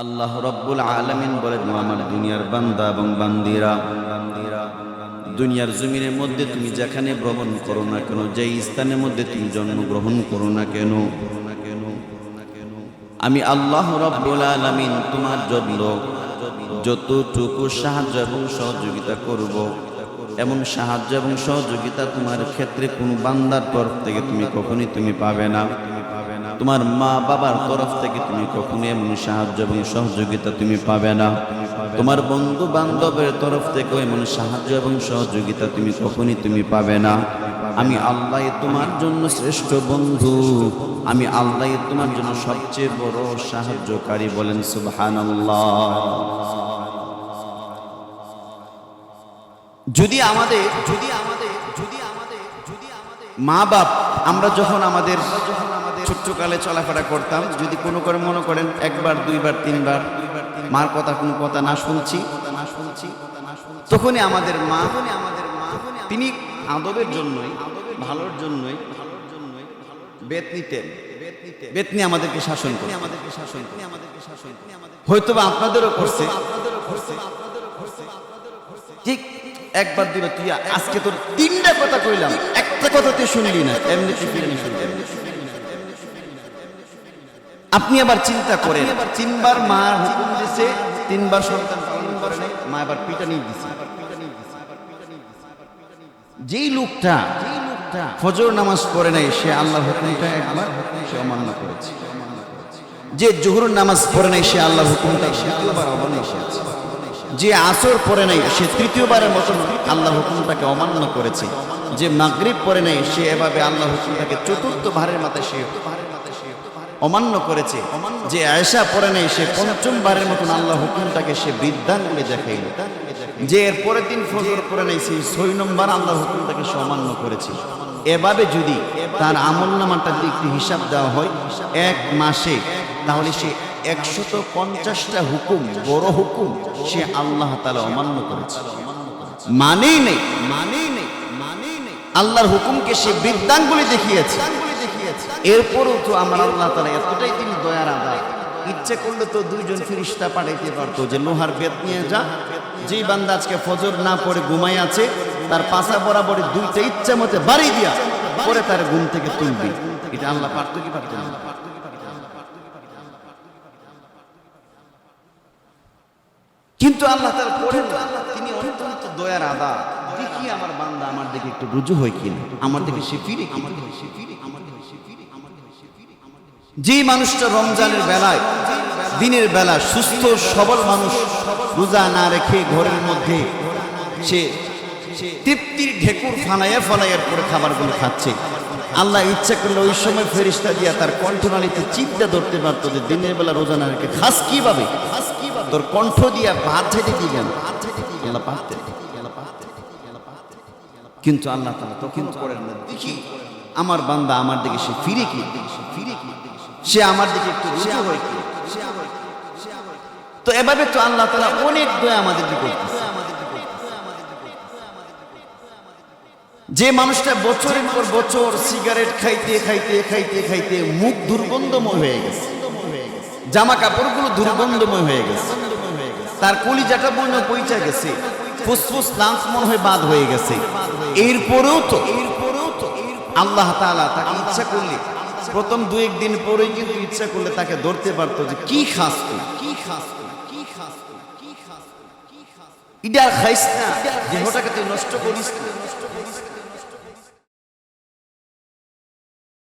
আল্লাহ রাব্বুল আলামিন বলেন, আমার দুনিয়ার বান্দা এবং বান্দিরা, দুনিয়ার জমিনের মধ্যে তুমি যেখানে ভ্রমণ করো না কেন, যেই স্থানের মধ্যে তুমি জন্মগ্রহণ করো না কেন, আমি আল্লাহ রাব্বুল আলামিন তোমার জন্য যতটুকু সাহায্য এবং সহযোগিতা করব, এমন সাহায্য এবং সহযোগিতা তোমার ক্ষেত্রে কোন বান্দার তরফ থেকে তুমি কখনোই তুমি পাবে না। তোমার মা বাবার তরফ থেকে তুমি কখনো এমন সাহায্য এবং সহযোগিতা তুমি পাবে না। তোমার বন্ধু বান্ধবের তরফ থেকে এমন সাহায্য এবং সহযোগিতা তুমি কখনোই তুমি পাবে না। আমি আল্লাহ তোমার জন্য শ্রেষ্ঠ বন্ধু, আমি আল্লাহ তোমার জন্য সবচেয়ে বড় সাহায্যকারী। বলেন সুবহানাল্লাহ। যদি আমাদের মা বাপ, আমরা যখন আমাদের ছোট্টকালে চলাফেরা করতাম, যদি কোনো করে মনে করেন একবার দুইবার তিনবার মার কথা কোনো কথা না শুনছি, তখনই আমাদের মা তিনি আদবের জন্যই, ভালোর জন্যই বেত নিতেন, বেত নিয়ে আমাদেরকে শাসন করে, হয়তো বা আপনাদেরও করছে। ঠিক একবার দুইবার, তুই আজকে তোর তিনটা কথা কইলাম, একটা কথা তুই শুনলি না, এমনি আপনি আবার চিন্তা করেন, তিনবার মার হুকুম দিছে, তিনবার সন্তান পালন করে নাই, মা আবার পিটানি দিছে। যেই লোকটা ফজর নামাজ পড়ে নাই, সে আল্লাহর হুকুমটা একবার সে অমান্য করেছে। যে জোহর নামাজ পড়ে নাই, সে আল্লাহর হুকুমটা দ্বিতীয়বার অমান্য করেছে। যে আসর পড়ে নাই, সে তৃতীয়বারের মতো আল্লাহর হুকুমটাকে অমান্য করেছে। যে মাগরিব পড়ে নাই, সে এভাবে আল্লাহর হুকুমটাকে চতুর্থবারের মাথায় সে অমান্য করেছে। যে আয়েশা পড়ে নাই, সে পঞ্চমবারের মতন আল্লাহ হুকুমটাকে সে বৃদ্ধাঙ্গুলি দেখাইল। যে এর পরের দিন ফজর পড়ে নাই, সেই ৬ নম্বর আল্লাহ হুকুমটাকে সে অমান্য করেছে। এভাবে যদি তার আমল নামাটা একটি হিসাব দেওয়া হয় এক মাসে, তাহলে সে ১৫০টা হুকুম, বড় হুকুম সে আল্লাহ তাআলা অমান্য করেছে। মানেই নেই আল্লাহর হুকুমকে সে বৃদ্ধাঙ্গুলি দেখিয়েছে। এরপরও তো আমার আল্লাহ তাআলা এতটাই তিনি দয়ার আদার, ইচ্ছে করলে তো দুইজন ফেরেশতা পাঠাইতে পারতো যে লোহার বেত নিয়ে যা, যেই বান্দা আজকে ফজর না পড়ে ঘুমাই আছে, তার পাছা বরাবরই দুইটা ইচ্ছা মতে বাড়ি দিয়া পরে তার ঘুম থেকে তুলবি। এটা আল্লাহ পারতো কি পারতো না? কিন্তু আল্লাহ তাআলা করেন না, তিনি অত্যন্ত দয়ার আদা। দেখি আমার বান্দা আমার দিকে একটু রুজু হয় কিনা, আমার দিকে সে ফিরে কিনা। যে মানুষটা রমজানের বেলায়, দিনের বেলা সুস্থ সবল মানুষ, রোজা না রেখে ঘরের মধ্যে সে তৃপ্তির ঢেকুর ফানাইয়া ফলাইয়ার পরে খাবারগুলো খাচ্ছে, আল্লাহ ইচ্ছা করলে ওই সময় ফেরেশতা দিয়া তার কণ্ঠনালীতে চিন্তা ধরতে পারতো যে দিনের বেলা রোজা না রেখে খাস কিভাবে, তোর কণ্ঠ দিয়া ভাত ছেড়ে দিলেন, আল্লাহ পারতেন। কিন্তু আল্লাহ তাআলা তখন করেন না। দেখি আমার বান্দা আমার দিকে সে ফিরে কি, সে আমার দিকে একটু রুজু হয় কি। তো এভাবে তো আল্লাহ তাআলা অনেক দয়া আমাদেরকে করতেছে। যে মানুষটা বছরের পর বছর সিগারেট খাইতে খাইতে খাইতে খাইতে মুখ দুর্গন্ধময় হয়ে গেছে, জামা কাপড়গুলো দুর্গন্ধময় হয়ে গেছে, তার কলিজাটা মনে হয় পইচা গেছে, ফুসফুস লাংস মনে হয় বাদ হয়ে গেছে, এরপরেও তো আল্লাহ তাআলা তাকে ইচ্ছা করলে প্রথম ২-১ দিন পরেই কিন্তু ইচ্ছা করলে তাকে ধরতে পারতো যে কি খাস তুই, ইডা খাইস না, দেহটাকে তুই নষ্ট করিস না।